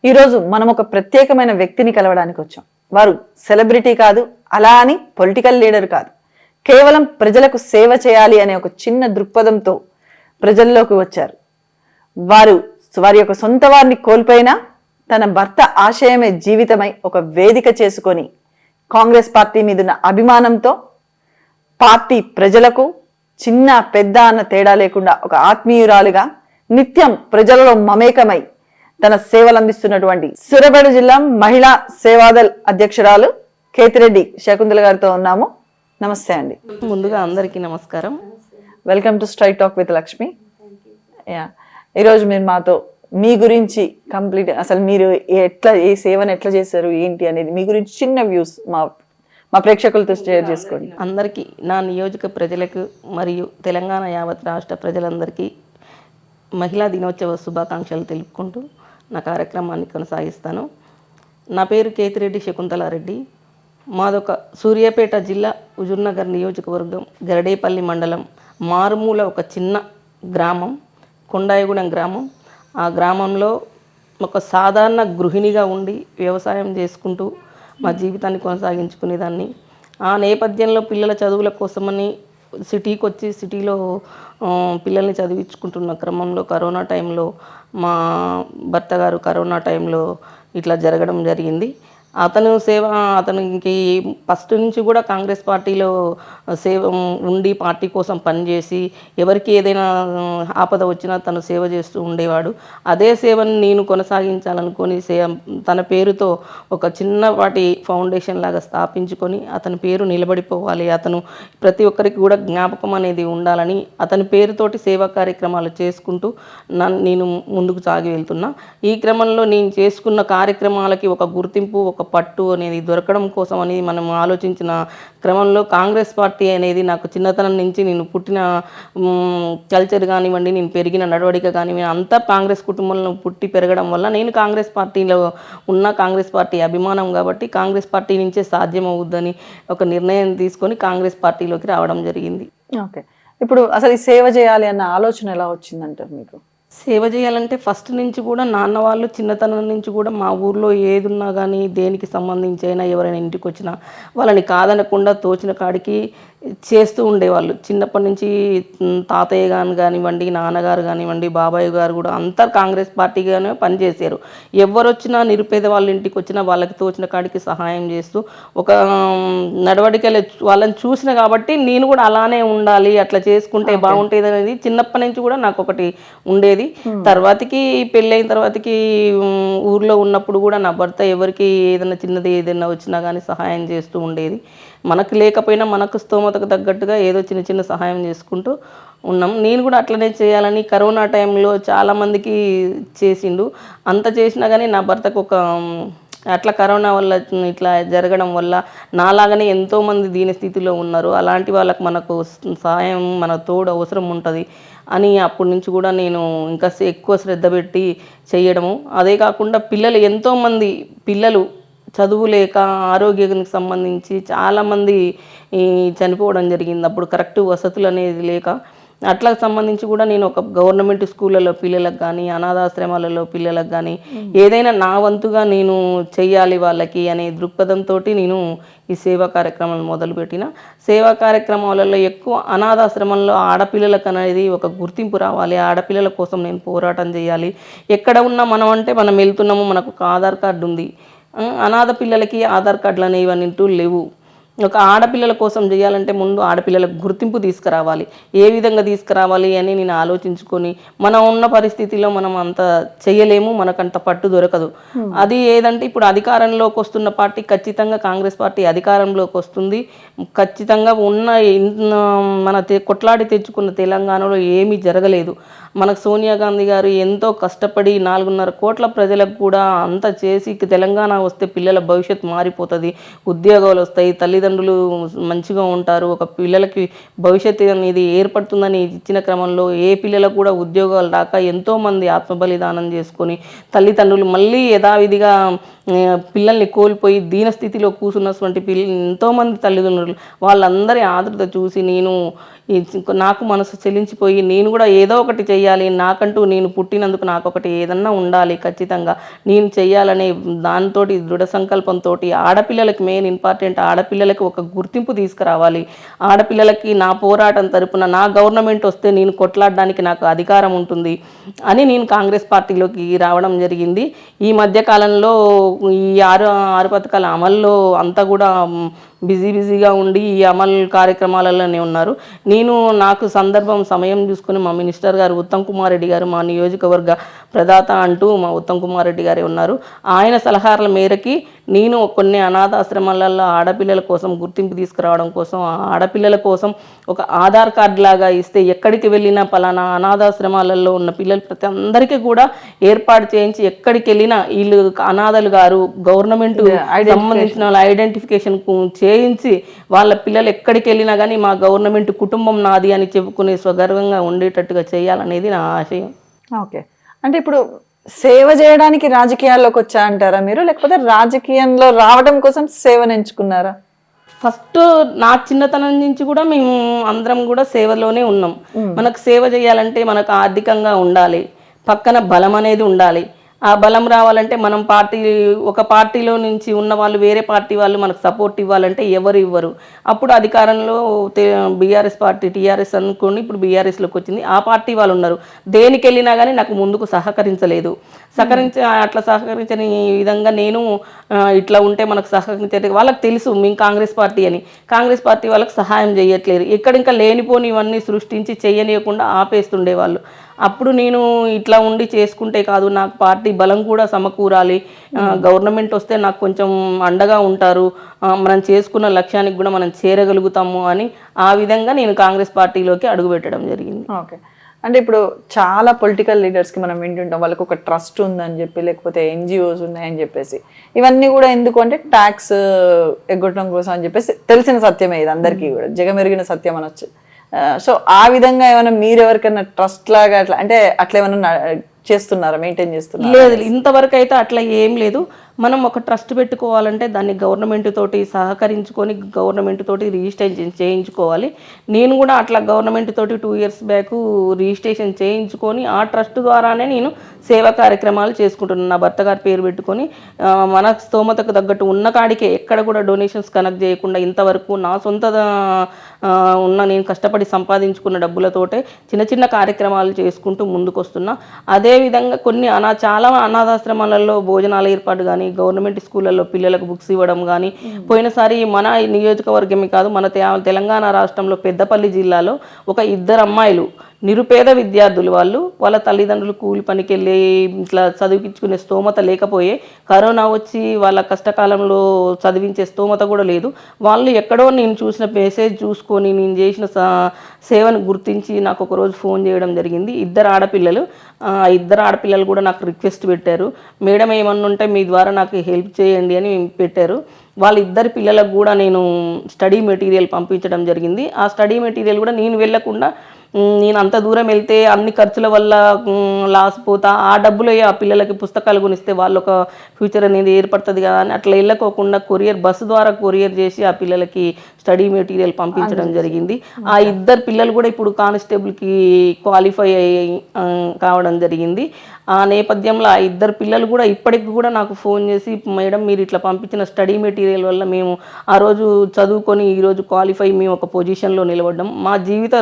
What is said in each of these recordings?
ఈరోజు మనం ఒక ప్రత్యేకమైన వ్యక్తిని కలవడానికి వచ్చాం. వారు సెలబ్రిటీ కాదు, అలా అని పొలిటికల్ లీడర్ కాదు. కేవలం ప్రజలకు సేవ చేయాలి అనే ఒక చిన్న దృక్పథంతో ప్రజల్లోకి వచ్చారు. వారి యొక్క సొంత వారిని కోల్పోయినా తన భర్త ఆశయమే జీవితమై ఒక వేదిక చేసుకొని కాంగ్రెస్ పార్టీ మీదున్న అభిమానంతో పార్టీ ప్రజలకు చిన్న పెద్ద అన్న తేడా లేకుండా ఒక ఆత్మీయురాలుగా నిత్యం ప్రజలలో మమేకమై తన సేవలు అందిస్తున్నటువంటి సూర్యాపేట జిల్లా మహిళా సేవాదల్ అధ్యక్షురాలు కేతిరెడ్డి శకుంతల గారితో ఉన్నాము. నమస్తే అండి. ముందుగా అందరికీ నమస్కారం. Welcome to straight talk with Lakshmi. ఈరోజు మీరు మాతో మీ గురించి కంప్లీట్ అసలు మీరు ఏ సేవను ఎట్లా చేశారు ఏంటి అనేది మీ గురించి చిన్న వ్యూస్ మా ప్రేక్షకులతో షేర్ చేసుకోండి. అందరికీ నా నియోజక ప్రజలకు మరియు తెలంగాణ యావత్ రాష్ట్ర ప్రజలందరికీ మహిళా దినోత్సవ శుభాకాంక్షలు తెలుపుకుంటూ నా కార్యక్రమాన్ని కొనసాగిస్తాను. నా పేరు కేతిరెడ్డి శకుంతలారెడ్డి. మాదొక సూర్యాపేట జిల్లా హుజూర్నగర్ నియోజకవర్గం గరడేపల్లి మండలం మారుమూల ఒక చిన్న గ్రామం, కొండాయిగూడెం గ్రామం. ఆ గ్రామంలో ఒక సాధారణ గృహిణిగా ఉండి వ్యవసాయం చేసుకుంటూ మా జీవితాన్ని కొనసాగించుకునేదాన్ని. ఆ నేపథ్యంలో పిల్లల చదువుల కోసమని సిటీకి వచ్చి సిటీలో పిల్లల్ని చదివించుకుంటున్న క్రమంలో కరోనా టైంలో మా భర్త గారు కరోనా టైంలో ఇట్లా జరగడం జరిగింది. అతనికి ఫస్ట్ నుంచి కూడా కాంగ్రెస్ పార్టీలో సేవ ఉండి పార్టీ కోసం పనిచేసి ఎవరికి ఏదైనా ఆపద వచ్చినా తను సేవ చేస్తూ ఉండేవాడు. అదే సేవను నేను కొనసాగించాలనుకొని తన పేరుతో ఒక చిన్నపాటి ఫౌండేషన్ లాగా స్థాపించుకొని అతని పేరు నిలబడిపోవాలి, అతను ప్రతి ఒక్కరికి కూడా జ్ఞాపకం అనేది ఉండాలని అతని పేరుతోటి సేవా కార్యక్రమాలు చేసుకుంటూ నేను ముందుకు సాగి వెళ్తున్నా. ఈ క్రమంలో నేను చేసుకున్న కార్యక్రమాలకి ఒక గుర్తింపు, ఒక పట్టు అనేది దొరకడం కోసం అని మనం ఆలోచించిన క్రమంలో కాంగ్రెస్ పార్టీ అనేది నాకు చిన్నతనం నుంచి నేను పుట్టిన కల్చర్ కానివ్వండి, నేను పెరిగిన నడవడిక కానివ్వండి అంతా కాంగ్రెస్ కుటుంబంలో పుట్టి పెరగడం వల్ల నేను కాంగ్రెస్ పార్టీలో ఉన్న కాంగ్రెస్ పార్టీ అభిమానం కాబట్టి కాంగ్రెస్ పార్టీ నుంచే సాధ్యం అవుద్దని ఒక నిర్ణయం తీసుకొని కాంగ్రెస్ పార్టీలోకి రావడం జరిగింది. ఓకే, ఇప్పుడు అసలు ఈ సేవ చేయాలి అన్న ఆలోచన ఎలా వచ్చిందంటారు మీకు? సేవ చేయాలంటే ఫస్ట్ నుంచి కూడా నాన్న వాళ్ళు చిన్నతనం నుంచి కూడా మా ఊర్లో ఏది ఉన్నా కానీ దేనికి సంబంధించి అయినా ఎవరైనా ఇంటికి వచ్చినా వాళ్ళని కాదనకుండా తోచిన కాడికి చేస్తూ ఉండేవాళ్ళు. చిన్నప్పటి నుంచి తాతయ్య గారు కానివ్వండి, నాన్నగారు కానివ్వండి, బాబాయ్ గారు కూడా అంతా కాంగ్రెస్ పార్టీగానే పనిచేశారు. ఎవరు వచ్చినా నిరుపేద వాళ్ళ ఇంటికి వచ్చినా వాళ్ళకి తోచిన కాడికి సహాయం చేస్తూ ఒక నడవడికలు వాళ్ళని చూసిన కాబట్టి నేను కూడా అలానే ఉండాలి, అట్లా చేసుకుంటే బాగుంటుంది అనేది చిన్నప్పటి నుంచి కూడా నాకు ఒకటి ఉండేది. తర్వాతకి పెళ్ళైన తర్వాతకి ఊర్లో ఉన్నప్పుడు కూడా నా భర్త ఎవరికి ఏదైనా చిన్నది ఏదైనా వచ్చినా కానీ సహాయం చేస్తూ ఉండేది. మనకు లేకపోయినా మనకు స్తోమతకు తగ్గట్టుగా ఏదో చిన్న చిన్న సహాయం చేసుకుంటూ ఉన్నాం. నేను కూడా అట్లనే చేయాలని కరోనా టైంలో చాలామందికి చేసిండు. అంత చేసినా కానీ నా భర్తకు అట్లా కరోనా వల్ల ఇట్లా జరగడం వల్ల నాలాగానే ఎంతోమంది దీని స్థితిలో ఉన్నారు. అలాంటి వాళ్ళకు మనకు సహాయం మన తోడు అవసరం ఉంటుంది అని అప్పటి నుంచి కూడా నేను ఇంకా ఎక్కువ శ్రద్ధ పెట్టి చేయడము. అదే కాకుండా ఎంతోమంది పిల్లలు చదువు లేక ఆరోగ్యానికి సంబంధించి చాలామంది చనిపోవడం జరిగింది. అప్పుడు కరెక్ట్ వసతులు అనేది లేక అట్లా సంబంధించి కూడా నేను ఒక గవర్నమెంట్ స్కూళ్ళలో పిల్లలకు కానీ అనాథాశ్రమాలలో పిల్లలకు కానీ ఏదైనా నా వంతుగా నేను చెయ్యాలి వాళ్ళకి అనే దృక్పథంతో నేను ఈ సేవా కార్యక్రమాలు మొదలుపెట్టిన. సేవా కార్యక్రమాలలో ఎక్కువ అనాథాశ్రమంలో ఆడపిల్లలకు అనేది ఒక గుర్తింపు రావాలి, ఆడపిల్లల కోసం నేను పోరాటం చేయాలి. ఎక్కడ ఉన్నా మనం అంటే మనం వెళ్తున్నాము, మనకు ఒక ఆధార్ కార్డు ఉంది. అనాథ పిల్లలకి ఆధార్ కార్డులు అనేవి అంటూ లేవు. ఒక ఆడపిల్లల కోసం చేయాలంటే ముందు ఆడపిల్లలకు గుర్తింపు తీసుకురావాలి. ఏ విధంగా తీసుకురావాలి అని నేను ఆలోచించుకొని మనం ఉన్న పరిస్థితిలో మనం అంత చేయలేము, మనకంత పట్టు దొరకదు. అది ఏదంటే ఇప్పుడు అధికారంలోకి వస్తున్న పార్టీ ఖచ్చితంగా కాంగ్రెస్ పార్టీ అధికారంలోకి వస్తుంది. ఖచ్చితంగా మన కొట్లాడి తెచ్చుకున్న తెలంగాణలో ఏమీ జరగలేదు. మనకు సోనియా గాంధీ గారు ఎంతో కష్టపడి 4.5 కోట్ల ప్రజలకు కూడా అంతా చేసి తెలంగాణ వస్తే పిల్లల భవిష్యత్తు మారిపోతుంది, ఉద్యోగాలు వస్తాయి, తల్లిదండ్రులు మంచిగా ఉంటారు, ఒక పిల్లలకి భవిష్యత్తు అనేది ఏర్పడుతుందని ఇచ్చిన క్రమంలో ఏ పిల్లలకు కూడా ఉద్యోగాలు రాక ఎంతోమంది ఆత్మబలిదానం చేసుకొని తల్లిదండ్రులు మళ్ళీ యథావిధిగా పిల్లల్ని కోల్పోయి దీనస్థితిలో కూర్చున్నటువంటి ఎంతోమంది తల్లిదండ్రులు వాళ్ళందరి ఆదరత చూసి నేను నాకు మనసు చెలించిపోయి నేను కూడా ఏదో ఒకటి చెయ్యాలి, నాకంటూ నేను పుట్టినందుకు నాకు ఒకటి ఏదన్నా ఉండాలి ఖచ్చితంగా నేను చెయ్యాలనే దాంతో దృఢ సంకల్పంతో ఆడపిల్లలకి మెయిన్ ఇంపార్టెంట్, ఆడపిల్లలకి ఒక గుర్తింపు తీసుకురావాలి, ఆడపిల్లలకి నా పోరాటం తరపున నా గవర్నమెంట్ వస్తే నేను కొట్లాడడానికి నాకు అధికారం ఉంటుంది అని నేను కాంగ్రెస్ పార్టీలోకి రావడం జరిగింది. ఈ మధ్యకాలంలో ఈ ఆరు పథకాల అమల్లో అంతా కూడా బిజీగా ఉండి ఈ అమలు కార్యక్రమాలలోనే ఉన్నారు. నేను నాకు సమయం చూసుకుని మా మినిస్టర్ గారు ఉత్తమ్ కుమార్ రెడ్డి గారు మా నియోజకవర్గ ప్రదాత అంటూ మా ఉత్తమ్ కుమార్ రెడ్డి గారే ఉన్నారు. ఆయన సలహాల మేరకి నేను కొన్ని అనాథాశ్రమాలలో ఆడపిల్లల కోసం గుర్తింపు తీసుకురావడం కోసం, ఆడపిల్లల కోసం ఒక ఆధార్ కార్డు లాగా ఇస్తే ఎక్కడికి వెళ్ళినా పలానా అనాథాశ్రమాలలో ఉన్న పిల్లలు ప్రతి అందరికీ కూడా ఏర్పాటు చేయించి ఎక్కడికి వెళ్ళినా వీళ్ళు అనాథలు గారు గవర్నమెంట్ సంబంధించిన వాళ్ళ ఐడెంటిఫికేషన్ చేయించి వాళ్ళ పిల్లలు ఎక్కడికి వెళ్ళినా కానీ మా గవర్నమెంట్ కుటుంబం నాది అని చెప్పుకునే స్వగర్వంగా ఉండేటట్టుగా చేయాలనేది నా ఆశయం. ఓకే, అంటే ఇప్పుడు సేవ చేయడానికి రాజకీయాల్లోకి వచ్చా అంటారా మీరు, లేకపోతే రాజకీయంలో రావడం కోసం సేవను ఎంచుకున్నారా? ఫస్ట్ నా చిన్నతనం నుంచి కూడా మేము అందరం కూడా సేవలోనే ఉన్నాం. మనకు సేవ చేయాలంటే మనకు ఆర్థికంగా ఉండాలి, పక్కన బలం అనేది ఉండాలి. ఆ బలం రావాలంటే మనం ఒక పార్టీలో నుంచి ఉన్న వాళ్ళు వేరే పార్టీ వాళ్ళు మనకు సపోర్ట్ ఇవ్వాలంటే ఎవరు ఇవ్వరు. అప్పుడు అధికారంలో బీఆర్ఎస్ పార్టీ, టీఆర్ఎస్ అనుకోండి, ఇప్పుడు బీఆర్ఎస్లోకి వచ్చింది, ఆ పార్టీ వాళ్ళు ఉన్నారు. దేనికి వెళ్ళినా కానీ నాకు ముందుకు సహకరించలేదు. అట్లా సహకరించని విధంగా నేను ఇట్లా ఉంటే మనకు సహకరించే వాళ్ళకి తెలుసు మేము కాంగ్రెస్ పార్టీ అని, కాంగ్రెస్ పార్టీ వాళ్ళకి సహాయం చేయట్లేదు. ఇంకా లేనిపోని ఇవన్నీ సృష్టించి చేయనీయకుండా ఆపేస్తుండేవాళ్ళు. అప్పుడు నేను ఇట్లా ఉండి చేసుకుంటే కాదు, నాకు పార్టీ బలం కూడా సమకూరాలి, గవర్నమెంట్ వస్తే నాకు కొంచెం అండగా ఉంటారు, మనం చేసుకున్న లక్ష్యానికి కూడా మనం చేరగలుగుతాము అని ఆ విధంగా నేను కాంగ్రెస్ పార్టీలోకి అడుగుపెట్టడం జరిగింది. ఓకే, అంటే ఇప్పుడు చాలా పొలిటికల్ లీడర్స్కి మనం వింటుంటాం వాళ్ళకి ఒక ట్రస్ట్ ఉందని చెప్పి, లేకపోతే ఎన్జిఓస్ ఉన్నాయని చెప్పేసి. ఇవన్నీ కూడా ఎందుకు అంటే ట్యాక్స్ ఎగ్గొట్టడం కోసం అని చెప్పేసి తెలిసిన సత్యమే ఇది అందరికీ కూడా, జగమెరిగిన సత్యం అనొచ్చు. సో ఆ విధంగా ఏమైనా మీరు ఎవరికైనా ట్రస్ట్ లాగా అట్లా అంటే అట్లా ఏమైనా చేస్తున్నారా, మెయింటైన్ చేస్తున్నారా? లేదు, ఇంతవరకు అయితే అట్లా ఏం లేదు. మనం ఒక ట్రస్ట్ పెట్టుకోవాలంటే దాన్ని గవర్నమెంట్ తోటి సహకరించుకొని గవర్నమెంట్ తోటి రిజిస్ట్రేషన్ చేయించుకోవాలి. నేను కూడా అట్లా గవర్నమెంట్ తోటి 2 years బ్యాక్ రిజిస్ట్రేషన్ చేయించుకొని ఆ ట్రస్ట్ ద్వారానే నేను సేవా కార్యక్రమాలు చేసుకుంటున్నాను. నా భర్త గారి పేరు పెట్టుకొని మన స్తోమతకు తగ్గట్టు ఉన్న కాడికే ఎక్కడ కూడా డొనేషన్స్ కనెక్ట్ చేయకుండా ఇంతవరకు నా సొంత నేను కష్టపడి సంపాదించుకున్న డబ్బులతోటే చిన్న చిన్న కార్యక్రమాలు చేసుకుంటూ ముందుకు వస్తున్నా. అదేవిధంగా చాలా అనాథాశ్రమాలలో భోజనాల ఏర్పాటు కానీ, గవర్నమెంట్ స్కూళ్ళల్లో పిల్లలకు బుక్స్ ఇవ్వడం కానీ, పోయినసారి మన నియోజకవర్గమే కాదు మన తెలంగాణ రాష్ట్రంలో పెద్దపల్లి జిల్లాలో ఒక 2 అమ్మాయిలు నిరుపేద విద్యార్థులు, వాళ్ళ తల్లిదండ్రులు కూలి పనికి వెళ్ళి ఇట్లా చదివించుకునే స్తోమత లేకపోయే, కరోనా వచ్చి వాళ్ళ కష్టకాలంలో చదివించే స్తోమత కూడా లేదు. వాళ్ళు ఎక్కడో నేను చూసిన మెసేజ్ చూసుకొని నేను చేసిన సేవను గుర్తించి నాకు ఒకరోజు ఫోన్ చేయడం జరిగింది. 2 ఆడపిల్లలు, 2 ఆడపిల్లలు కూడా నాకు రిక్వెస్ట్ పెట్టారు, మేడం ఏమన్నా ఉంటే మీ ద్వారా నాకు హెల్ప్ చేయండి అని పెట్టారు. వాళ్ళిద్దరి పిల్లలకు కూడా నేను స్టడీ మెటీరియల్ పంపించడం జరిగింది. ఆ స్టడీ మెటీరియల్ కూడా నేను వెళ్ళకుండా నేను అంత దూరం వెళ్తే అన్ని ఖర్చుల వల్ల లాస్ పోతా, ఆ డబ్బులు ఆ పిల్లలకి పుస్తకాలు కొనిస్తే వాళ్ళు ఒక ఫ్యూచర్ అనేది ఏర్పడుతుంది కదా అని అట్లా వెళ్ళకోకుండా బస్సు ద్వారా కొరియర్ చేసి ఆ పిల్లలకి స్టడీ మెటీరియల్ పంపించడం జరిగింది. ఆ 2 పిల్లలు కూడా ఇప్పుడు కానిస్టేబుల్కి క్వాలిఫై కావడం జరిగింది. ఆ నేపథ్యంలో ఆ 2 పిల్లలు కూడా ఇప్పటికి కూడా నాకు ఫోన్ చేసి, మేడం మీరు ఇట్లా పంపించిన స్టడీ మెటీరియల్ వల్ల మేము ఆ రోజు చదువుకొని ఈరోజు క్వాలిఫై మేము ఒక పొజిషన్లో నిలబడ్డాం, మా జీవిత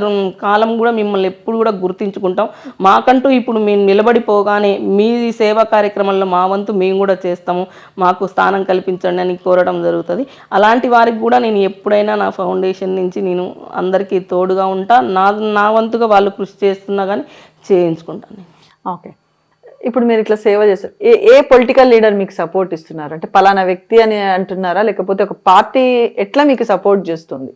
కాలం కూడా మిమ్మల్ని ఎప్పుడు కూడా గుర్తించుకుంటాం, మాకంటూ ఇప్పుడు మేము నిలబడిపోగానే మీ సేవా కార్యక్రమంలో మా వంతు మేము కూడా చేస్తాము, మాకు స్థానం కల్పించండి అని కోరడం జరుగుతుంది. అలాంటి వారికి కూడా నేను ఎప్పుడైనా నా ఫౌండేషన్ నుంచి నేను అందరికీ తోడుగా ఉంటా, నా వంతుగా వాళ్ళు కృషి చేస్తున్నా కానీ చేయించుకుంటాను. ఓకే, ఇప్పుడు మీరు ఇట్లా సేవ చేస్తారు, ఏ పొలిటికల్ లీడర్ మీకు సపోర్ట్ ఇస్తున్నారు? అంటే పలానా వ్యక్తి అని అంటున్నారా, లేకపోతే ఒక పార్టీ ఎట్లా మీకు సపోర్ట్ చేస్తుంది?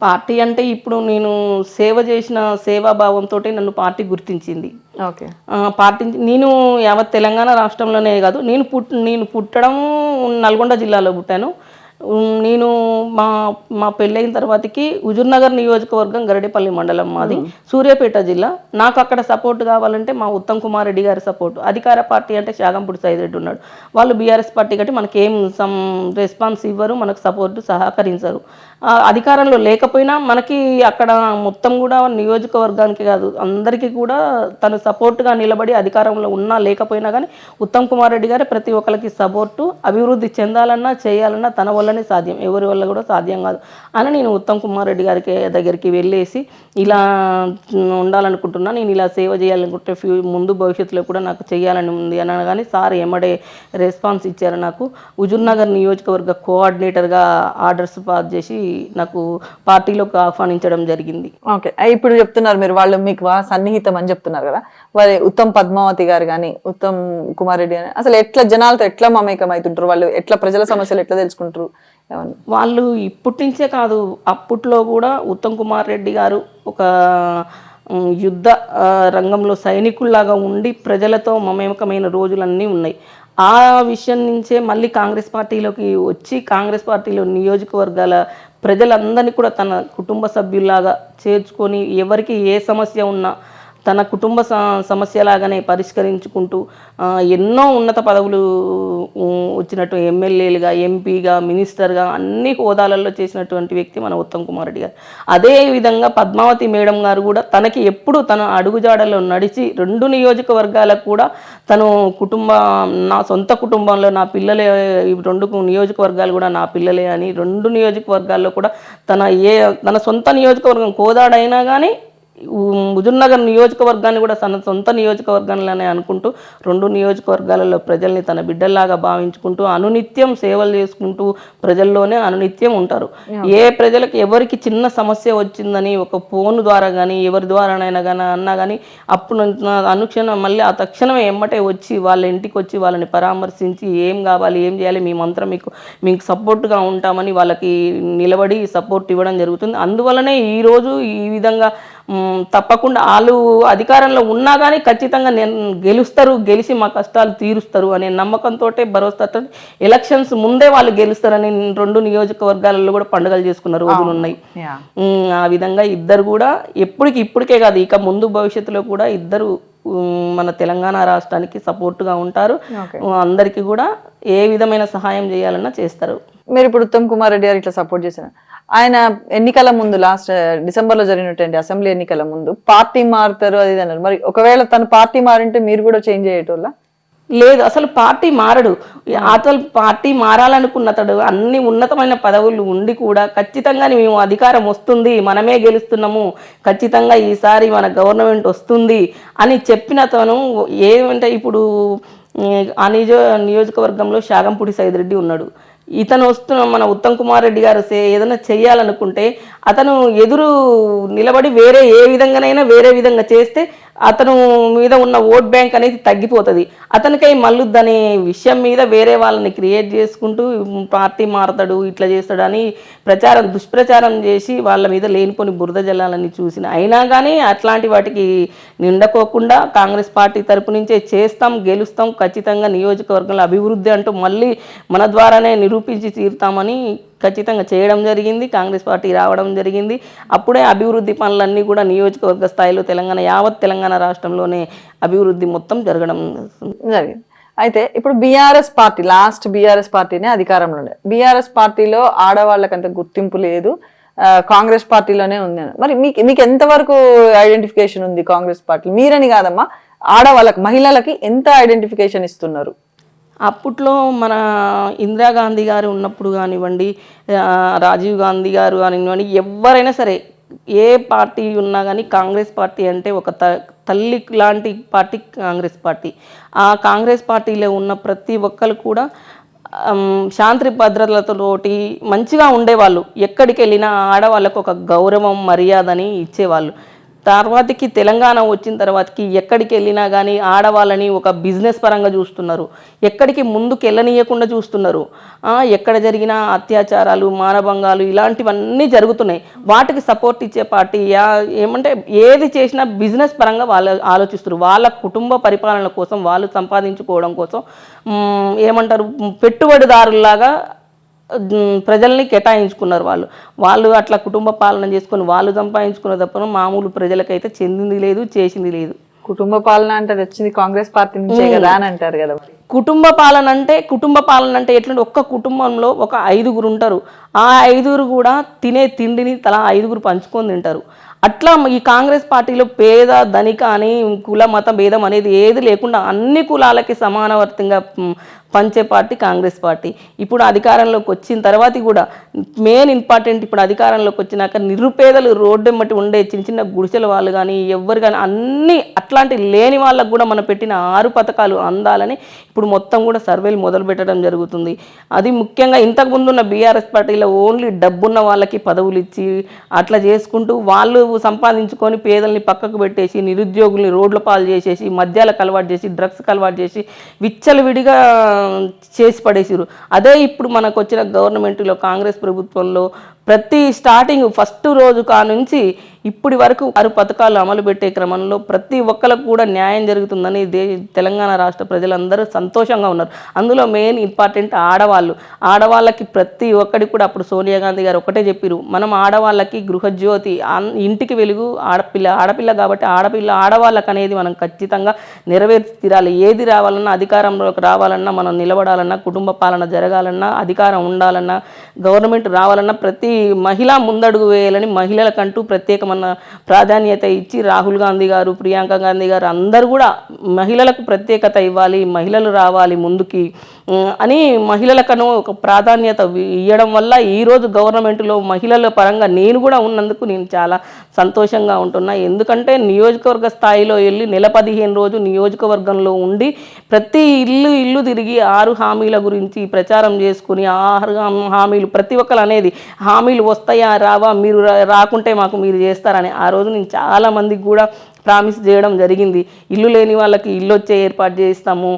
పార్టీ అంటే ఇప్పుడు నేను సేవ చేసిన సేవాభావంతో నన్ను పార్టీ గుర్తించింది. ఓకే, పార్టీ నేను యావత్ తెలంగాణ రాష్ట్రంలోనే కాదు, నేను పుట్టడం నల్గొండ జిల్లాలో పుట్టాను. నేను మా మా పెళ్ళైన తర్వాతకి హుజూర్నగర్ నియోజకవర్గం గరిడేపల్లి మండలం మాది, సూర్యాపేట జిల్లా. నాకు అక్కడ సపోర్ట్ కావాలంటే మా ఉత్తమ్ కుమార్ రెడ్డి గారి సపోర్ట్. అధికార పార్టీ అంటే శాగంపూడి సైదిరెడ్డి ఉన్నాడు, వాళ్ళు బీఆర్ఎస్ పార్టీ కాబట్టి మనకేం రెస్పాన్స్ ఇవ్వరు, మనకు సపోర్ట్ సహకరించరు. అధికారంలో లేకపోయినా మనకి అక్కడ మొత్తం కూడా నియోజకవర్గానికి కాదు అందరికీ కూడా తను సపోర్ట్గా నిలబడి అధికారంలో ఉన్నా లేకపోయినా కానీ ఉత్తమ్ కుమార్ రెడ్డి గారు ప్రతి ఒక్కరికి సపోర్టు. అభివృద్ధి చెందాలన్నా చేయాలన్నా తన వల్లనే సాధ్యం, ఎవరి వల్ల కూడా సాధ్యం కాదు అని నేను ఉత్తమ్ కుమార్ రెడ్డి గారికి దగ్గరికి వెళ్ళేసి ఇలా ఉండాలనుకుంటున్నా, నేను ఇలా సేవ చేయాలనుకుంటే ముందు భవిష్యత్తులో కూడా నాకు చేయాలని ఉంది అని అనగానే సార్ ఎమ్మడే రెస్పాన్స్ ఇచ్చారు. నాకు హుజూర్నగర్ నియోజకవర్గ కోఆర్డినేటర్గా ఆర్డర్స్ పాస్ చేసి నాకు పార్టీలోకి ఆహ్వానించడం జరిగింది. ఓకే, ఇప్పుడు చెప్తున్నారు మీరు వాళ్ళు మీకు సన్నిహితం అని చెప్తున్నారు కదా, వారి ఉత్తమ్ పద్మావతి గారు కానీ ఉత్తమ్ కుమార్ రెడ్డి కానీ అసలు ఎట్లా జనాలతో ఎట్లా మమేకం అవుతుంటారు, వాళ్ళు ఎట్లా ప్రజల సమస్యలు ఎట్లా తెలుసుకుంటారు? వాళ్ళు ఇప్పటి నుంచే కాదు, అప్పట్లో కూడా ఉత్తమ్ కుమార్ రెడ్డి గారు ఒక యుద్ధ రంగంలో సైనికుల్లాగా ఉండి ప్రజలతో మమేకమైన రోజులన్నీ ఉన్నాయి. ఆ విషయం నుంచే మళ్ళీ కాంగ్రెస్ పార్టీలోకి వచ్చి కాంగ్రెస్ పార్టీలో నియోజకవర్గాల ప్రజలందరినీ కూడా తన కుటుంబ సభ్యుల్లాగా చేర్చుకొని ఎవరికి ఏ సమస్య ఉన్నా తన కుటుంబ సమస్యలాగానే పరిష్కరించుకుంటూ ఎన్నో ఉన్నత పదవులు వచ్చినట్టు ఎమ్మెల్యేలుగా, ఎంపీగా, మినిస్టర్గా అన్ని హోదాలలో చేసినటువంటి వ్యక్తి మన ఉత్తమ్ కుమార్ రెడ్డి గారు. అదేవిధంగా పద్మావతి మేడం గారు కూడా తనకి ఎప్పుడు తన అడుగుజాడలో నడిచి 2 నియోజకవర్గాలకు కూడా తను నా సొంత కుటుంబంలో నా పిల్లలే, 2 నియోజకవర్గాలు కూడా నా పిల్లలే అని 2 నియోజకవర్గాల్లో కూడా తన సొంత నియోజకవర్గం కోదాడైనా కానీ హుజూర్నగర్ నియోజకవర్గాన్ని కూడా తన సొంత నియోజకవర్గంలోనే అనుకుంటూ 2 నియోజకవర్గాలలో ప్రజల్ని తన బిడ్డల్లాగా భావించుకుంటూ అనునిత్యం సేవలు చేసుకుంటూ ప్రజల్లోనే అనునిత్యం ఉంటారు. ఏ ప్రజలకు ఎవరికి చిన్న సమస్య వచ్చిందని ఒక ఫోన్ ద్వారా కానీ ఎవరి ద్వారానైనా కానీ అన్నా కానీ అప్పుడు అనుక్షణం మళ్ళీ ఆ తక్షణమే ఎమ్మటే వచ్చి వాళ్ళ ఇంటికి వచ్చి వాళ్ళని పరామర్శించి ఏం కావాలి ఏం చేయాలి మేమంతా మీకు సపోర్ట్గా ఉంటామని వాళ్ళకి నిలబడి సపోర్ట్ ఇవ్వడం జరుగుతుంది. అందువల్లనే ఈరోజు ఈ విధంగా తప్పకుండా వాళ్ళు అధికారంలో ఉన్నా కానీ ఖచ్చితంగా గెలిచి మా కష్టాలు తీరుస్తారు అనే నమ్మకంతో భరోసాతో ఎలక్షన్స్ ముందే వాళ్ళు గెలుస్తారని 2 నియోజకవర్గాలలో కూడా పండుగలు చేసుకున్న రోజులు ఉన్నాయి. ఆ విధంగా ఇద్దరు కూడా ఇప్పటికే కాదు ఇక ముందు భవిష్యత్తులో కూడా ఇద్దరు మన తెలంగాణ రాష్ట్రానికి సపోర్ట్గా ఉంటారు. అందరికీ కూడా ఏ విధమైన సహాయం చేయాలన్నా చేస్తారు. మీరు ఇప్పుడు ఉత్తమ్ కుమార్ రెడ్డి గారు ఇట్లా సపోర్ట్ చేశారు, ఆయన ఎన్నికల ముందు లాస్ట్ డిసెంబర్లో జరిగినటువంటి అసెంబ్లీ ఎన్నికల ముందు పార్టీ మారుతారు అది అన్నారు. మరి ఒకవేళ తను పార్టీ మారింటే మీరు కూడా చేంజ్ అయ్యేటోళ్ళ? లేదు, అసలు పార్టీ మారడు. అసలు పార్టీ మారాలనుకున్నతడు అన్ని ఉన్నతమైన పదవులు ఉండి కూడా ఖచ్చితంగా మేము అధికారం వస్తుంది, మనమే గెలుస్తున్నాము, ఖచ్చితంగా ఈసారి మన గవర్నమెంట్ వస్తుంది అని చెప్పిన తను ఏమంటే ఇప్పుడు ఆ నియోజకవర్గంలో శాగంపూడి సైదిరెడ్డి ఉన్నాడు. ఇతను మన ఉత్తమ్ కుమార్ రెడ్డి గారు ఏదైనా చేయాలనుకుంటే అతను ఎదురు నిలబడి ఏ విధంగా చేస్తే అతను మీద ఉన్న ఓట్ బ్యాంక్ అనేది తగ్గిపోతుంది. అతనికై మళ్ళుద్దనే విషయం మీద వేరే వాళ్ళని క్రియేట్ చేసుకుంటూ పార్టీ మారతాడు ఇట్లా చేస్తాడు అని దుష్ప్రచారం చేసి వాళ్ళ మీద లేనిపోని బురద జల్లాలని చూసిన అయినా కానీ అట్లాంటి వాటికి నిండకోకుండా కాంగ్రెస్ పార్టీ తరపు నుంచే చేస్తాం, గెలుస్తాం, ఖచ్చితంగా నియోజకవర్గంలో అభివృద్ధి అంటూ మళ్ళీ మన ద్వారానే నిరూపించి తీరుతామని ఖచ్చితంగా చేయడం జరిగింది. కాంగ్రెస్ పార్టీ రావడం జరిగింది. అప్పుడే అభివృద్ధి పనులన్నీ కూడా నియోజకవర్గ స్థాయిలో యావత్ తెలంగాణ రాష్ట్రంలోనే అభివృద్ధి మొత్తం జరగడం జరిగింది. అయితే ఇప్పుడు బీఆర్ఎస్ పార్టీనే అధికారంలో ఉండే. బీఆర్ఎస్ పార్టీలో ఆడవాళ్ళకంత గుర్తింపు లేదు, కాంగ్రెస్ పార్టీలోనే ఉంది. మరి మీకు ఎంతవరకు ఐడెంటిఫికేషన్ ఉంది కాంగ్రెస్ పార్టీ? మీరని కాదమ్మా, ఆడవాళ్ళకి మహిళలకి ఎంత ఐడెంటిఫికేషన్ ఇస్తున్నారు? అప్పట్లో మన ఇందిరాగాంధీ గారు ఉన్నప్పుడు కానివ్వండి, రాజీవ్ గాంధీ గారు కానివ్వండి, ఎవరైనా సరే ఏ పార్టీ ఉన్నా కానీ కాంగ్రెస్ పార్టీ అంటే ఒక తల్లి లాంటి పార్టీ కాంగ్రెస్ పార్టీ. ఆ కాంగ్రెస్ పార్టీలో ఉన్న ప్రతి ఒక్కరు కూడా శాంతి భద్రతలతోటి మంచిగా ఉండేవాళ్ళు. ఎక్కడికి వెళ్ళినా ఆడవాళ్ళకు ఒక గౌరవం మర్యాదని ఇచ్చేవాళ్ళు. తర్వాతకి తెలంగాణ వచ్చిన తర్వాతకి ఎక్కడికి వెళ్ళినా కానీ ఆడవాళ్ళని ఒక బిజినెస్ పరంగా చూస్తున్నారు, ఎక్కడికి ముందుకు వెళ్ళనీయకుండా చూస్తున్నారు. ఎక్కడ జరిగినా అత్యాచారాలు, మానభంగాలు ఇలాంటివన్నీ జరుగుతున్నాయి. వాటికి సపోర్ట్ ఇచ్చే పార్టీ ఏమంటే ఏది చేసినా బిజినెస్ పరంగా వాళ్ళు ఆలోచిస్తారు. వాళ్ళ కుటుంబ పరిపాలన కోసం, వాళ్ళు సంపాదించుకోవడం కోసం ఏమంటారు పెట్టుబడిదారులాగా ప్రజల్ని కేటాయించుకున్నారు. వాళ్ళు అట్లా కుటుంబ పాలన చేసుకొని వాళ్ళు సంపాదించుకున్న తప్ప మామూలు ప్రజలకైతే చెందింది లేదు, చేసింది లేదు. కుటుంబ పాలన అంటే అది వచ్చింది కాంగ్రెస్ పార్టీ నుంచే కదా అని అంటారు కదా మరి. కుటుంబ పాలన అంటే ఎట్లంటే ఒక్క కుటుంబంలో ఒక 5గురు ఉంటారు. ఆ 5గురు కూడా తినే తిండిని తలా 5గురు పంచుకొని తింటారు. అట్లా ఈ కాంగ్రెస్ పార్టీలో పేద ధనిక అని కుల మత భేదం అనేది ఏది లేకుండా అన్ని కులాలకి సమానవర్తంగా పంచే పార్టీ కాంగ్రెస్ పార్టీ. ఇప్పుడు అధికారంలోకి వచ్చిన తర్వాత కూడా మెయిన్ ఇంపార్టెంట్, ఇప్పుడు అధికారంలోకి వచ్చినాక నిరుపేదలు రోడ్డెమ్మటి ఉండే చిన్న చిన్న గుడిసెల వాళ్ళు కానీ ఎవ్వరు కానీ అన్నీ అట్లాంటి లేని వాళ్ళకు కూడా మనం పెట్టిన 6 పథకాలు అందాలని ఇప్పుడు మొత్తం కూడా సర్వేలు మొదలు పెట్టడం జరుగుతుంది. అది ముఖ్యంగా ఇంతకుముందు ఉన్న బీఆర్ఎస్ పార్టీలో ఓన్లీ డబ్బున్న వాళ్ళకి పదవులు ఇచ్చి అట్లా చేసుకుంటూ వాళ్ళు సంపాదించుకొని పేదల్ని పక్కకు పెట్టేసి నిరుద్యోగుల్ని రోడ్ల పాలు చేసేసి మద్యాలకు అలవాటు చేసి డ్రగ్స్కి అలవాటు చేసి విచ్చలవిడిగా చేసి పడేసారు. అదే ఇప్పుడు మనకు వచ్చిన గవర్నమెంట్లో కాంగ్రెస్ ప్రభుత్వంలో ప్రతి స్టార్టింగ్ ఫస్ట్ రోజు కానుంచి ఇప్పటి వరకు 6 పథకాలు అమలు పెట్టే క్రమంలో ప్రతి ఒక్కరికి కూడా న్యాయం జరుగుతుందని తెలంగాణ రాష్ట్ర ప్రజలందరూ సంతోషంగా ఉన్నారు. అందులో మెయిన్ ఇంపార్టెంట్ ఆడవాళ్ళకి ప్రతి ఒక్కటి కూడా అప్పుడు సోనియా గాంధీ గారు ఒకటే చెప్పారు, మనం ఆడవాళ్ళకి గృహజ్యోతి ఇంటికి వెలుగు ఆడపిల్ల కాబట్టి ఆడవాళ్ళకి అనేది మనం ఖచ్చితంగా నెరవేర్చి తీరాలి. ఏది రావాలన్నా అధికారంలోకి రావాలన్నా మనం నిలబడాలన్నా కుటుంబ పాలన జరగాలన్నా అధికారం ఉండాలన్నా గవర్నమెంట్ రావాలన్నా ప్రతి మహిళ ముందడుగు వేయాలని మహిళలకంటూ ప్రత్యేకమైన ప్రాధాన్యత ఇచ్చి రాహుల్ గాంధీ గారు ప్రియాంక గాంధీ గారు అందరూ కూడా మహిళలకు ప్రత్యేకత ఇవ్వాలి, మహిళలు రావాలి ముందుకి అని మహిళలకను ఒక ప్రాధాన్యత ఇవ్వడం వల్ల ఈరోజు గవర్నమెంట్లో మహిళల పరంగా నేను కూడా ఉన్నందుకు నేను చాలా సంతోషంగా ఉంటున్నా. ఎందుకంటే నియోజకవర్గ స్థాయిలో వెళ్ళి నెల 15 రోజు నియోజకవర్గంలో ఉండి ప్రతి ఇల్లు తిరిగి 6 హామీల గురించి ప్రచారం చేసుకుని 6 హామీలు ప్రతి ఒక్కరు అనేది హామీలు వస్తాయా రావా మీరు రాకుంటే మాకు మీరు చేస్తారని ఆ రోజు నేను చాలామందికి కూడా ప్రామిస్ చేయడం జరిగింది. ఇల్లు లేని వాళ్ళకి ఇల్లు వచ్చే ఏర్పాటు చేస్తాము,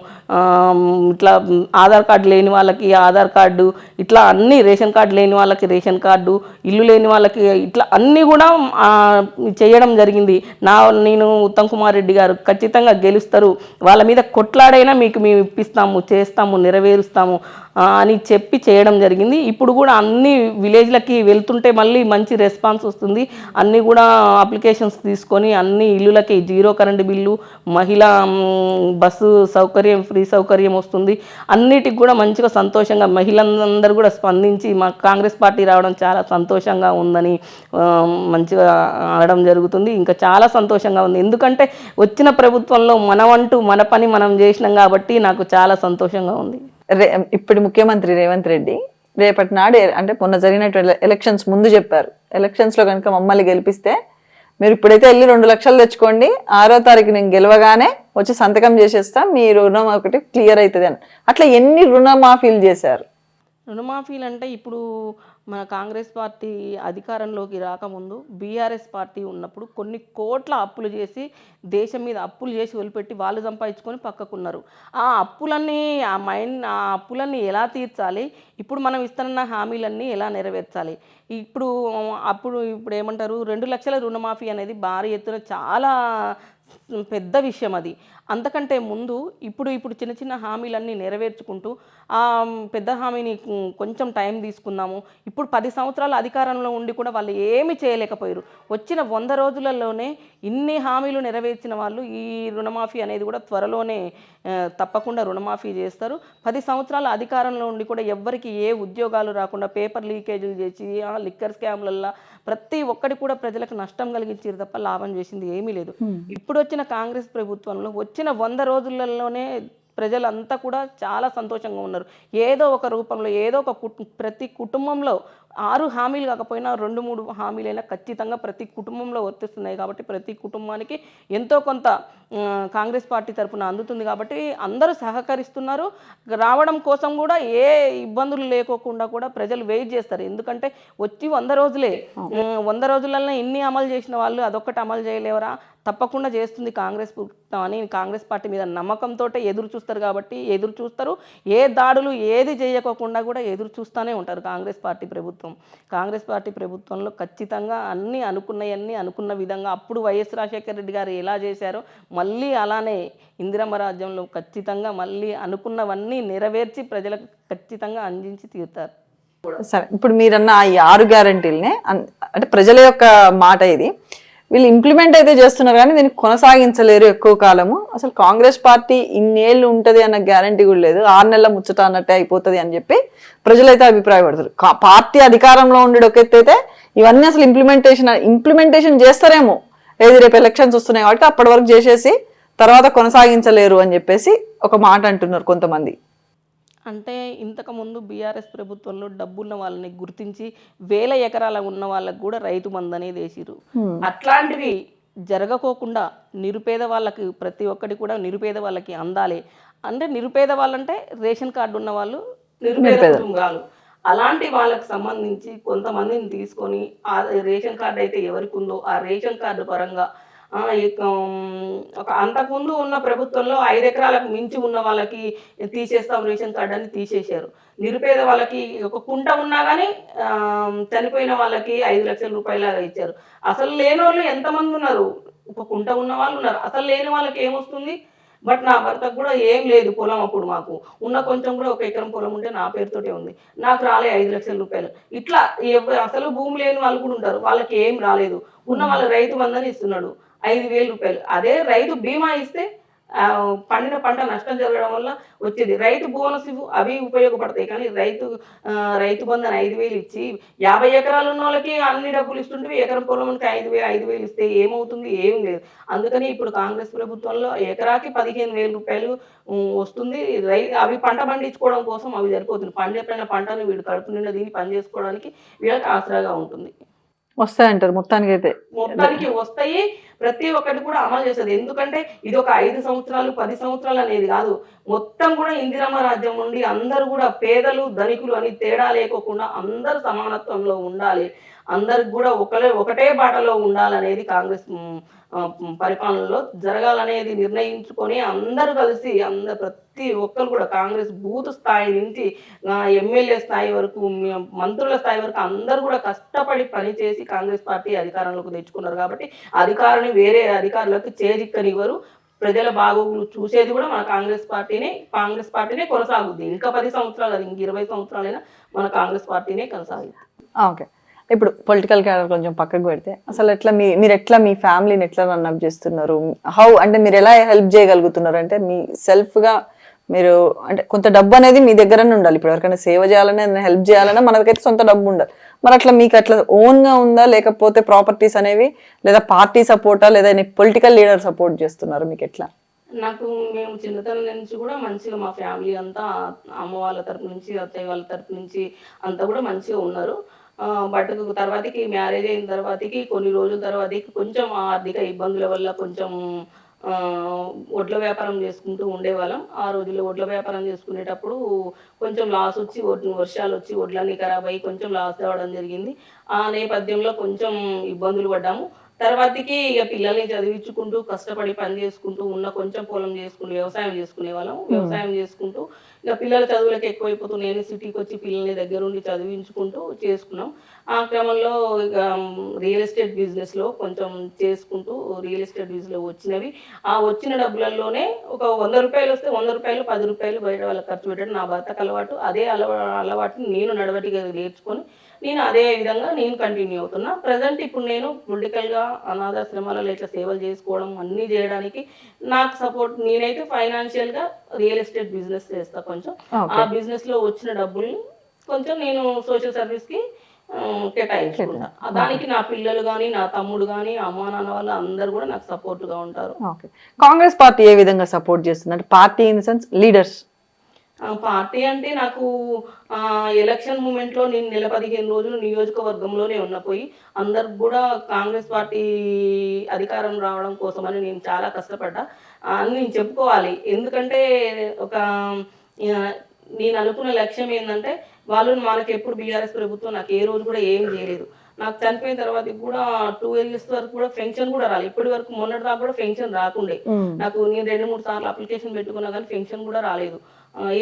ఇట్లా ఆధార్ కార్డు లేని వాళ్ళకి ఆధార్ కార్డు, ఇట్లా అన్ని రేషన్ కార్డు లేని వాళ్ళకి రేషన్ కార్డు, ఇల్లు లేని వాళ్ళకి ఇట్లా అన్నీ కూడా చేయడం జరిగింది. నేను ఉత్తమ్ కుమార్ రెడ్డి గారు ఖచ్చితంగా గెలుస్తారు, వాళ్ళ మీద కొట్లాడైనా మీకు మేము ఇప్పిస్తాము, చేస్తాము, నెరవేరుస్తాము అని చెప్పి చేయడం జరిగింది. ఇప్పుడు కూడా అన్ని విలేజ్లకి వెళ్తుంటే మళ్ళీ మంచి రెస్పాన్స్ వస్తుంది. అన్నీ కూడా అప్లికేషన్స్ తీసుకొని అన్ని ఇల్లులకి 0 కరెంటు బిల్లు, మహిళా బస్సు సౌకర్యం, ఫ్రీ సౌకర్యం వస్తుంది. అన్నిటికి కూడా మంచిగా సంతోషంగా మహిళలందరూ కూడా స్పందించి మా కాంగ్రెస్ పార్టీ రావడం చాలా సంతోషంగా ఉందని మంచిగా అనడం జరుగుతుంది. ఇంకా చాలా సంతోషంగా ఉంది. ఎందుకంటే వచ్చిన ప్రభుత్వంలో మనమంటూ మన పని మనం చేసినాం కాబట్టి నాకు చాలా సంతోషంగా ఉంది. ఇప్పుడు ముఖ్యమంత్రి రేవంత్ రెడ్డి రేపటి నాడు అంటే మొన్న జరిగినటువంటి ఎలక్షన్స్ ముందు చెప్పారు, ఎలక్షన్స్ లో కనుక మమ్మల్ని గెలిపిస్తే మీరు ఇప్పుడైతే వెళ్ళి 2 లక్షలు తెచ్చుకోండి, 6వ తారీఖు నేను గెలవగానే వచ్చి సంతకం చేసేస్తా, మీ రుణం ఒకటి క్లియర్ అవుతుంది అని. అట్లా ఎన్ని రుణమాఫీలు చేశారు? రుణమాఫీలు అంటే ఇప్పుడు మన కాంగ్రెస్ పార్టీ అధికారంలోకి రాకముందు బీఆర్ఎస్ పార్టీ ఉన్నప్పుడు కొన్ని కోట్ల అప్పులు చేసి దేశం మీద అప్పులు చేసి వదిలిపెట్టి వాళ్ళు సంపాదించుకొని పక్కకున్నారు. ఆ అప్పులన్నీ ఎలా తీర్చాలి, ఇప్పుడు మనం ఇస్తున్న హామీలన్నీ ఎలా నెరవేర్చాలి, ఇప్పుడు ఏమంటారు 2 లక్షల రుణమాఫీ అనేది భారీ ఎత్తున చాలా పెద్ద విషయం. అది అంతకంటే ముందు ఇప్పుడు చిన్న చిన్న హామీలన్నీ నెరవేర్చుకుంటూ ఆ పెద్ద హామీని కొంచెం టైం తీసుకుందాము. ఇప్పుడు 10 సంవత్సరాల అధికారంలో ఉండి కూడా వాళ్ళు ఏమీ చేయలేకపోయారు. వచ్చిన 100 రోజులలోనే ఇన్ని హామీలు నెరవేర్చిన వాళ్ళు ఈ రుణమాఫీ అనేది కూడా త్వరలోనే తప్పకుండా రుణమాఫీ చేస్తారు. 10 సంవత్సరాల అధికారంలో ఉండి కూడా ఎవ్వరికి ఏ ఉద్యోగాలు రాకుండా పేపర్ లీకేజీలు చేసి లిక్కర్ స్కామ్లల్లో ప్రతి ఒక్కటి కూడా ప్రజలకు నష్టం కలిగించారు తప్ప లాభం చేసింది ఏమీ లేదు. ఇప్పుడు వచ్చిన కాంగ్రెస్ ప్రభుత్వంలో వచ్చిన 100 రోజులలోనే ప్రజలంతా కూడా చాలా సంతోషంగా ఉన్నారు. ఏదో ఒక రూపంలో ఏదో ఒక ప్రతి కుటుంబంలో 6 హామీలు కాకపోయినా 2-3 హామీలైనా ఖచ్చితంగా ప్రతి కుటుంబంలో వర్తిస్తున్నాయి. కాబట్టి ప్రతి కుటుంబానికి ఎంతో కొంత కాంగ్రెస్ పార్టీ తరఫున అందుతుంది. కాబట్టి అందరూ సహకరిస్తున్నారు. రావడం కోసం కూడా ఏ ఇబ్బందులు లేకోకుండా కూడా ప్రజలు వెయిట్ చేస్తారు. ఎందుకంటే వచ్చి 100 రోజులే, 100 రోజులలో ఇన్ని అమలు చేసిన వాళ్ళు అదొక్కటి అమలు చేయలేవరా, తప్పకుండా చేస్తుంది కాంగ్రెస్ ప్రభుత్వం అని కాంగ్రెస్ పార్టీ మీద నమ్మకంతో ఎదురు చూస్తారు. కాబట్టి ఎదురు చూస్తారు, ఏ దాడులు ఏది చేయకోకుండా కూడా ఎదురు చూస్తూనే ఉంటారు కాంగ్రెస్ పార్టీ ప్రభుత్వంలో ఖచ్చితంగా అన్నీ అనుకున్న విధంగా అప్పుడు వైఎస్ రాజశేఖర రెడ్డి గారు ఎలా చేశారో మళ్ళీ అలానే ఇందిరమ్మ రాజ్యంలో ఖచ్చితంగా మళ్ళీ అనుకున్నవన్నీ నెరవేర్చి ప్రజలకు ఖచ్చితంగా అందించి తీరుతారు. సరే, ఇప్పుడు మీరన్న ఈ 6 గ్యారంటీలనే అంటే ప్రజల యొక్క మాట ఇది, వీళ్ళు ఇంప్లిమెంట్ అయితే చేస్తున్నారు కానీ దీన్ని కొనసాగించలేరు ఎక్కువ కాలము. అసలు కాంగ్రెస్ పార్టీ ఇన్నేళ్ళు ఉంటది అన్న గ్యారంటీ కూడా లేదు, 6 నెలల ముచ్చట అన్నట్టే అయిపోతుంది అని చెప్పి ప్రజలైతే అభిప్రాయపడతారు. పార్టీ అధికారంలో ఉండేది ఒక ఎత్తు అయితే ఇవన్నీ అసలు ఇంప్లిమెంటేషన్ చేస్తారేమో, ఏది రేపు ఎలక్షన్స్ వస్తున్నాయి కాబట్టి అప్పటి వరకు చేసేసి తర్వాత కొనసాగించలేరు అని చెప్పేసి ఒక మాట అంటున్నారు కొంతమంది. అంటే ఇంతకుముందు బీఆర్ఎస్ ప్రభుత్వంలో డబ్బున్న వాళ్ళని గుర్తించి 1000 ఎకరాల ఉన్న వాళ్ళకు కూడా రైతు బంధు అనేది వేసిరు. అట్లాంటివి జరగకోకుండా నిరుపేద వాళ్ళకి ప్రతి ఒక్కటి కూడా నిరుపేద వాళ్ళకి అందాలి. అంటే నిరుపేద వాళ్ళంటే రేషన్ కార్డు ఉన్న వాళ్ళు నిరుపేద కుటుంబాలు. అలాంటి వాళ్ళకి సంబంధించి కొంతమందిని తీసుకొని ఆ రేషన్ కార్డు అయితే ఎవరికి ఉందో ఆ రేషన్ కార్డు పరంగా ఒక అంతకుముందు ఉన్న ప్రభుత్వంలో 5 ఎకరాలకు మించి ఉన్న వాళ్ళకి తీసేస్తాం రేషన్ కార్డు అని తీసేశారు. నిరుపేద వాళ్ళకి ఒక కుంట ఉన్నా కానీ చనిపోయిన వాళ్ళకి 5 లక్షల రూపాయలాగా ఇచ్చారు. అసలు లేని వాళ్ళు ఎంతమంది ఉన్నారు, ఒక కుంట ఉన్న వాళ్ళు ఉన్నారు. అసలు లేని వాళ్ళకి ఏమొస్తుంది? బట్ నా భర్తకు కూడా ఏం లేదు పొలం, అప్పుడు మాకు ఉన్న కొంచెం కూడా 1 ఎకరం పొలం ఉంటే నా పేరుతోటే ఉంది, నాకు రాలే 5 లక్షల రూపాయలు. ఇట్లా అసలు భూమి లేని వాళ్ళు కూడా ఉంటారు, వాళ్ళకి ఏం రాలేదు. ఉన్న వాళ్ళు రైతు బంధని ఇస్తున్నాడు 5,000 రూపాయలు. అదే రైతు బీమా ఇస్తే పండిన పంట నష్టం జరగడం వల్ల వచ్చేది రైతు బోనస్ అవి ఉపయోగపడతాయి. కానీ రైతు బంధు 5,000 ఇచ్చి 50 ఎకరాలు ఉన్న వాళ్ళకి అన్ని డబ్బులు ఇస్తుంటే ఎకరం పొలం ఉంటే 5,000 ఇస్తే ఏమవుతుంది? ఏం లేదు. అందుకని ఇప్పుడు కాంగ్రెస్ ప్రభుత్వంలో ఎకరాకి 15,000 రూపాయలు వస్తుంది. అవి పంట పండించుకోవడం కోసం అవి సరిపోతుంది. పండిన పంటను వీడు కడుపు నిండా దీన్ని పని చేసుకోవడానికి వీళ్ళకి ఆసరాగా ఉంటుంది. వస్తాయంటారు మొత్తానికి వస్తాయి. ప్రతి ఒక్కటి కూడా అమలు చేస్తుంది. ఎందుకంటే ఇది ఒక 5 సంవత్సరాలు 10 సంవత్సరాలు అనేది కాదు, మొత్తం కూడా ఇందిరమ్మ రాజ్యం నుండి అందరూ కూడా పేదలు ధనికులు అని తేడా లేకోకుండా అందరూ సమానత్వంలో ఉండాలి, అందరికి కూడా ఒకటే బాటలో ఉండాలనేది కాంగ్రెస్ పరిపాలనలో జరగాలనేది నిర్ణయించుకొని అందరూ కలిసి ప్రతి ఒక్కరు కూడా కాంగ్రెస్ బూత్ స్థాయి నుంచి ఎమ్మెల్యే స్థాయి వరకు మంత్రుల స్థాయి వరకు అందరూ కూడా కష్టపడి పనిచేసి కాంగ్రెస్ పార్టీ అధికారంలోకి తెచ్చుకున్నారు. కాబట్టి అధికారాన్ని వేరే అధికారులకు చేజిక్కనివ్వరు. ప్రజల బాగోగులు చూసేది కూడా మన కాంగ్రెస్ పార్టీనే కొనసాగుద్ది. ఇంకా 10 సంవత్సరాలు అది ఇంక 20 సంవత్సరాలైనా మన కాంగ్రెస్ పార్టీనే కొనసాగుద్ది. ఓకే, ఇప్పుడు పొలిటికల్ క్యాడర్ కొంచెం పక్కకు పెడితే అసలు మీరు ఎట్లా మీ ఫ్యామిలీని ఎట్లా రన్ అప్ చేస్తున్నారు? అంటే మీరు ఎలా హెల్ప్ చేయగలుగుతున్నారు? అంటే మీ సెల్ఫ్గా మీరు అంటే కొంత డబ్బు అనేది మీ దగ్గరనే ఉండాలి. ఇప్పుడు ఎవరికైనా సేవ చేయాలన్నా హెల్ప్ చేయాలన్నా మనకైతే సొంత డబ్బు ఉండాలి. మరి అట్లా మీకు అట్లా ఓన్గా ఉందా, లేకపోతే ప్రాపర్టీస్ అనేవి, లేదా పార్టీ సపోర్టా, లేదా పొలిటికల్ లీడర్ సపోర్ట్ చేస్తున్నారు? మీకు ఎట్లా? మేము చిన్నతనం నుంచి కూడా మంచిగా మా ఫ్యామిలీ అంతా అమ్మ వాళ్ళ తరపు నుంచి అత్తయ్య వాళ్ళ తరపు నుంచి అంతా కూడా మంచిగా ఉన్నారు. బట్ తర్వాతకి మ్యారేజ్ అయిన తర్వాతకి కొన్ని రోజుల తర్వాతకి కొంచెం ఆర్థిక ఇబ్బందుల వల్ల కొంచెం వడ్ల వ్యాపారం చేసుకుంటూ ఉండేవాళ్ళం. ఆ రోజుల్లో వడ్ల వ్యాపారం చేసుకునేటప్పుడు కొంచెం లాస్ వచ్చి వర్షాలు వచ్చి వడ్లన్నీ ఖరాబ్ అయ్యి కొంచెం లాస్ అవ్వడం జరిగింది. ఆ నేపథ్యంలో కొంచెం ఇబ్బందులు పడ్డాము. తర్వాతకి ఇక పిల్లల్ని చదివించుకుంటూ కష్టపడి పని చేసుకుంటూ ఉన్న కొంచెం పొలం వ్యవసాయం చేసుకునే వాళ్ళం. వ్యవసాయం చేసుకుంటూ ఇక పిల్లల చదువులకు ఎక్కువైపోతూ నేను సిటీకి వచ్చి పిల్లల్ని దగ్గరుండి చదివించుకుంటూ చేసుకున్నాం. ఆ క్రమంలో ఇక రియల్ ఎస్టేట్ బిజినెస్లో కొంచెం చేసుకుంటూ రియల్ ఎస్టేట్ బిజినెస్లో వచ్చినవి ఆ వచ్చిన డబ్బులలోనే ఒక 100 రూపాయలు వస్తే 100 రూపాయలు 10 రూపాయలు బయట వాళ్ళకి ఖర్చు పెట్టడం నా భర్తకు అలవాటు. అదే అలవాటుని నేను నడవటిగా నేర్చుకొని నేను అదే విధంగా నేను కంటిన్యూ అవుతున్నా. ప్రజెంట్ ఇప్పుడు నేను పొలిటికల్గా అనాథాశ్రమాలలో ఇట్లా సేవలు చేసుకోవడం అన్నీ చేయడానికి నాకు సపోర్ట్ నేనైతే ఫైనాన్షియల్గా రియల్ ఎస్టేట్ బిజినెస్ చేస్తా. కొంచెం ఆ బిజినెస్లో వచ్చిన డబ్బుల్ని కొంచెం నేను సోషల్ సర్వీస్కి కేటాయించుకుంటా. దానికి నా పిల్లలు కానీ నా తమ్ముడు కానీ అమ్మా నాన్న వాళ్ళు అందరు కూడా నాకు సపోర్ట్గా ఉంటారు. కాంగ్రెస్ పార్టీ ఏ విధంగా సపోర్ట్ చేస్తుంది? అంటే party in the sense leaders. Party అంటే నాకు ఎలక్షన్ మూమెంట్లో నేను నెల 15 రోజులు నియోజకవర్గంలోనే ఉన్నపోయి అందరికి కూడా కాంగ్రెస్ పార్టీ అధికారం రావడం కోసమని నేను చాలా కష్టపడ్డా అని నేను చెప్పుకోవాలి. ఎందుకంటే నేను అనుకున్న లక్ష్యం ఏంటంటే వాళ్ళు మనకి ఎప్పుడు బీఆర్ఎస్ ప్రభుత్వం నాకు ఏ రోజు కూడా ఏం చేయలేదు. నాకు చనిపోయిన తర్వాత కూడా 2 years వరకు కూడా పెన్షన్ కూడా రాలేదు. ఇప్పటి వరకు మొన్నటి దాకా కూడా పెన్షన్ రాకుండే. నాకు నేను 2-3 సార్లు అప్లికేషన్ పెట్టుకున్నా కానీ పెన్షన్ కూడా రాలేదు.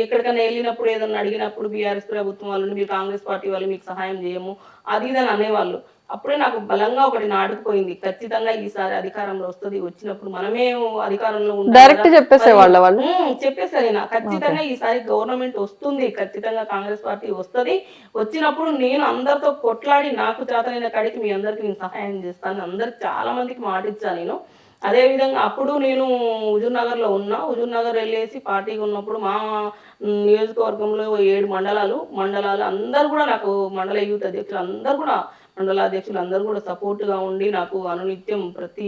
ఎక్కడికైనా వెళ్ళినప్పుడు ఏదన్నా అడిగినప్పుడు బీఆర్ఎస్ ప్రభుత్వం వాళ్ళు మీరు కాంగ్రెస్ పార్టీ వాళ్ళు మీకు సహాయం చేయము అది ఇదని అనేవాళ్ళు. అప్పుడే నాకు బలంగా ఒకటి నాటుకుపోయింది, ఖచ్చితంగా ఈసారి అధికారంలో వస్తుంది, వచ్చినప్పుడు మనమే అధికారంలో డైరెక్ట్ చెప్పేసేవాళ్ళ వాళ్ళు చెప్పేసరి నా ఖచ్చితంగా ఈసారి గవర్నమెంట్ వస్తుంది, ఖచ్చితంగా కాంగ్రెస్ పార్టీ వస్తుంది, వచ్చినప్పుడు నేను అందరితో కొట్లాడి నాకు చేతనైన కాడికి మీ అందరికి నేను సహాయం చేస్తాను, అందరికి చాలా మందికి మాట ఇచ్చాను నేను. అదే విధంగా అప్పుడు నేను హుజూర్ నగర్లో ఉన్నా, హుజూర్ నగర్ వెళ్ళేసి పార్టీగా ఉన్నప్పుడు మా నియోజకవర్గంలో 7 మండలాలు అందరూ కూడా నాకు మండల యూత్ అధ్యక్షులు అందరూ కూడా మండలాధ్యక్షులు అందరూ కూడా సపోర్టుగా ఉండి నాకు అనునిత్యం ప్రతి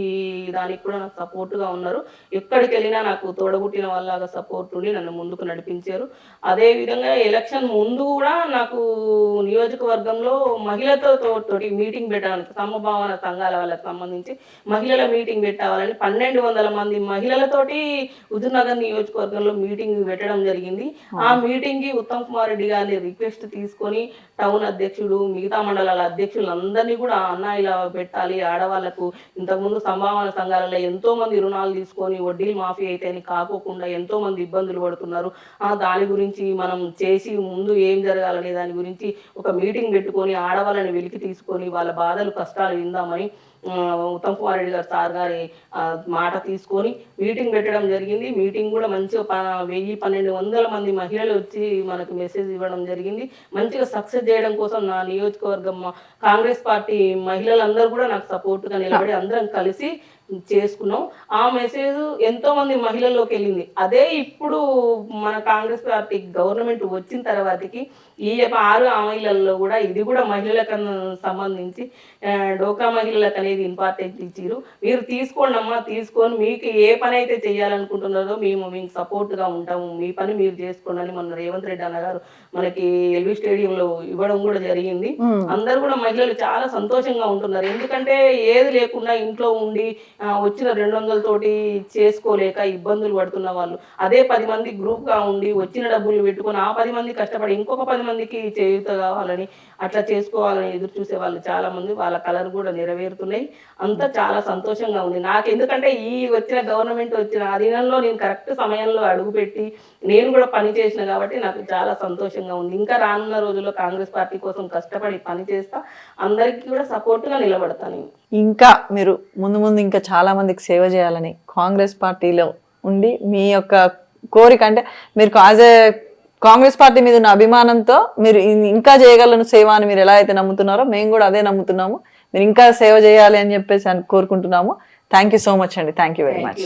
దానికి కూడా నాకు సపోర్టుగా ఉన్నారు. ఎక్కడికి వెళ్ళినా నాకు తోడబుట్టిన వాళ్ళగా సపోర్ట్ ఉండి నన్ను ముందుకు నడిపించారు. అదేవిధంగా ఎలక్షన్ ముందు కూడా నాకు నియోజకవర్గంలో మహిళలతో తోటి మీటింగ్ పెట్టడానికి సమభావన సంఘాల వాళ్ళకి సంబంధించి మహిళల మీటింగ్ పెట్టాలని 1200 మంది మహిళలతోటి హుజూర్నగర్ నియోజకవర్గంలో మీటింగ్ పెట్టడం జరిగింది. ఆ మీటింగ్కి ఉత్తమ్ కుమార్ రెడ్డి గారిని రిక్వెస్ట్ తీసుకొని టౌన్ అధ్యక్షుడు మిగతా మండలాల అధ్యక్షులు అందరినీ కూడా అన్న ఇలా పెట్టాలి, ఆడవాళ్లకు ఇంతకుముందు సంభావన సంఘాలలో ఎంతో మంది రుణాలు తీసుకొని వడ్డీలు మాఫీ అయితేని కాకోకుండా ఎంతో మంది ఇబ్బందులు పడుతున్నారు, దాని గురించి మనం చేసి ముందు ఏం జరగాలనే దాని గురించి ఒక మీటింగ్ పెట్టుకొని ఆడవాళ్ళని వెలికి తీసుకొని వాళ్ళ బాధలు కష్టాలు విందామని ఉత్తమ్ కుమార్ రెడ్డి గారు సార్ గారి మాట తీసుకొని మీటింగ్ పెట్టడం జరిగింది. మీటింగ్ కూడా మంచిగా 1000-1200 మంది మహిళలు వచ్చి మనకు మెసేజ్ ఇవ్వడం జరిగింది. మంచిగా సక్సెస్ చేయడం కోసం నా నియోజకవర్గం కాంగ్రెస్ పార్టీ మహిళలందరూ కూడా నాకు సపోర్ట్గా నిలబడి అందరం కలిసి చేసుకున్నాం. ఆ మెసేజ్ ఎంతో మంది మహిళల్లోకి వెళ్ళింది. అదే ఇప్పుడు మన కాంగ్రెస్ పార్టీ గవర్నమెంట్ వచ్చిన తర్వాతకి ఈ 6 హామీలలో కూడా ఇది కూడా మహిళలకు సంబంధించి డోక్రా మహిళలకు అనేది ఇంపార్టెంట్ ఇచ్చారు. మీరు తీసుకోండి అమ్మా, తీసుకొని మీకు ఏ పని అయితే చేయాలనుకుంటున్నారో మీకు సపోర్ట్గా ఉంటాము, మీ పని మీరు చేసుకోండి అని మొన్న రేవంత్ రెడ్డి అన్నగారు మనకి ఎల్బీ స్టేడియంలో ఇవ్వడం కూడా జరిగింది. అందరు కూడా మహిళలు చాలా సంతోషంగా ఉంటున్నారు. ఎందుకంటే ఏది లేకుండా ఇంట్లో ఉండి వచ్చిన 200 తోటి చేసుకోలేక ఇబ్బందులు పడుతున్న వాళ్ళు అదే 10 మంది గ్రూప్గా ఉండి వచ్చిన డబ్బులు పెట్టుకొని ఆ 10 మంది కష్టపడి ఇంకొక 10 మందికి చేయూత కావాలని అట్లా చేసుకోవాలని ఎదురు చూసే వాళ్ళు చాలా మంది, వాళ్ళ కలర్ కూడా నెరవేరుతున్నాయి. అంతా చాలా సంతోషంగా ఉంది నాకు. ఎందుకంటే ఈ వచ్చిన గవర్నమెంట్ వచ్చిన అధీనంలో నేను కరెక్ట్ సమయంలో అడుగుపెట్టి నేను కూడా పని చేసిన కాబట్టి నాకు చాలా సంతోషంగా ఉంది. ఇంకా రానున్న రోజుల్లో కాంగ్రెస్ పార్టీ కోసం కష్టపడి పని చేస్తా, అందరికీ కూడా సపోర్ట్గా నిలబడతాను. ఇంకా మీరు ముందు ఇంకా చాలా మందికి సేవ చేయాలని కాంగ్రెస్ పార్టీలో ఉండి మీ యొక్క కోరిక, అంటే మీరు కాంగ్రెస్ పార్టీ మీద ఉన్న అభిమానంతో మీరు ఇంకా చేయగలను సేవ అని మీరు ఎలా అయితే నమ్ముతున్నారో మేము కూడా అదే నమ్ముతున్నాము. మీరు ఇంకా సేవ చేయాలి అని చెప్పేసి కోరుకుంటున్నాము. థ్యాంక్ యూ సో మచ్ అండి. Thank you very much.